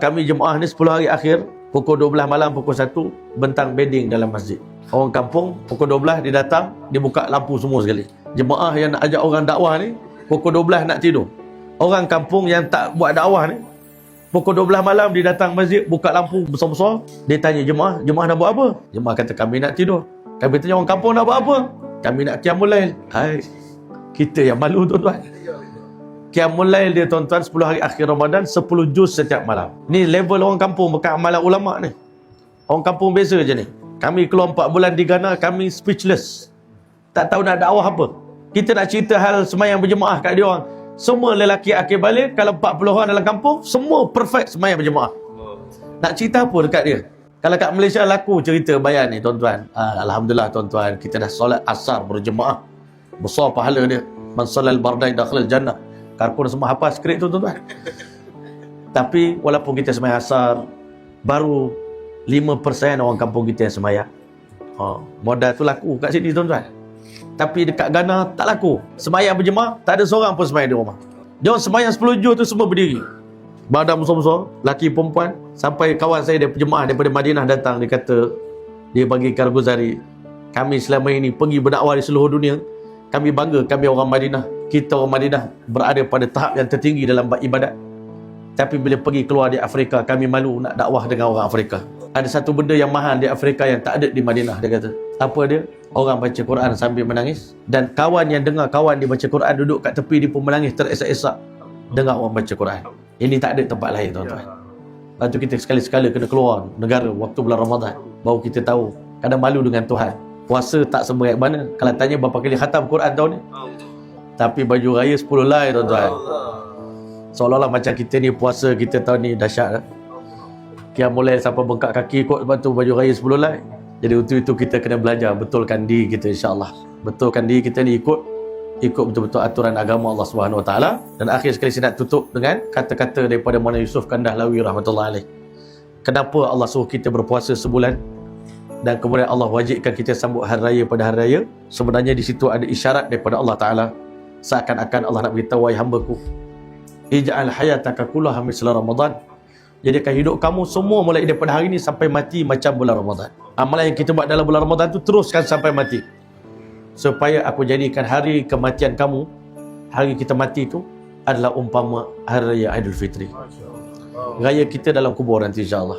kami jemaah ni 10 hari akhir, pukul 12 malam, pukul 1, bentang bedding dalam masjid. Orang kampung, pukul 12 dia datang, dia buka lampu semua sekali. Jemaah yang nak ajak orang dakwah ni, pukul 12 nak tidur. Orang kampung yang tak buat dakwah ni, pukul 12 malam dia datang masjid, buka lampu besar-besar. Dia tanya jemaah nak buat apa? Jemaah kata, kami nak tidur. Kami tanya orang kampung nak buat apa? Kami nak qiyamul lail. Hai, kita yang malu tuan-tuan. Qiyamul lail dia tuan-tuan 10 hari akhir Ramadan, 10 juz setiap malam. Ni level orang kampung, bukan amalan ulama ni. Orang kampung biasa je ni. Kami keluar 4 bulan di Ghana, kami speechless. Tak tahu nak dakwah apa. Kita nak cerita hal semayang berjemaah kat dia orang. Semua lelaki akhir balik, kalau 40 orang dalam kampung, semua perfect semayang berjemaah. Nak cerita apa dekat dia? Kalau kat Malaysia laku cerita bayan ni tuan-tuan. Alhamdulillah tuan-tuan, kita dah solat asar berjemaah. Besar pahala dia. Man salal bardain dakhlal jannah. Karpun semua hafal skrip tu tuan-tuan. Tapi walaupun kita semayang asar, baru 5% orang kampung kita yang semayang. Modal tu laku kat sini tuan-tuan. Tapi dekat Ghana tak laku. Semayang berjemaah, tak ada seorang pun semayang di rumah. Dia orang semayang 10 juz tu semua berdiri. Badan besar-besar, laki perempuan. Sampai kawan saya jemaah daripada Madinah datang, dia kata, dia bagi Karguzari, kami selama ini pergi berdakwah di seluruh dunia. Kami bangga kami orang Madinah. Kita orang Madinah berada pada tahap yang tertinggi dalam ibadat. Tapi bila pergi keluar di Afrika, kami malu nak dakwah dengan orang Afrika. Ada satu benda yang mahal di Afrika yang tak ada di Madinah, dia kata. Apa dia? Orang baca Quran sambil menangis. Dan kawan yang dengar kawan dia baca Quran duduk kat tepi, dia pun menangis teresak-esak dengar orang baca Quran. Ini tak ada tempat lain tuan-tuan. Lepas tu kita sekali-sekala kena keluar negara waktu bulan Ramadan, baru kita tahu. Kadang malu dengan Tuhan. Puasa tak seberat mana. Kalau tanya berapa kali khatam Quran tahun ni, tapi baju raya 10 lai tuan-tuan. Seolah-olah macam kita ni puasa kita tahun ni dahsyat lah. Qiyamul lail sampai bengkak kaki kot, lepas tu baju raya 10 lai. Jadi untuk itu kita kena belajar betulkan diri kita, insya-Allah. Betulkan diri kita ni ikut betul-betul aturan agama Allah Subhanahu Wa Taala. Dan akhir sekali saya nak tutup dengan kata-kata daripada Maulana Yusuf Kandahlawi rahmatullahi alaih. Kenapa Allah suruh kita berpuasa sebulan dan kemudian Allah wajibkan kita sambut hari raya pada hari raya? Sebenarnya di situ ada isyarat daripada Allah Taala, seakan-akan Allah nak beritahu, wahai hamba-Ku, ij'al hayataka kullaha misla Ramadan. Jadikan hidup kamu semua mulai daripada hari ini sampai mati macam bulan Ramadan. Amalan yang kita buat dalam bulan Ramadan tu teruskan sampai mati. Supaya aku jadikan hari kematian kamu, hari kita mati tu adalah umpama hari raya Aidilfitri. Raya kita dalam kubur nanti, insya-Allah.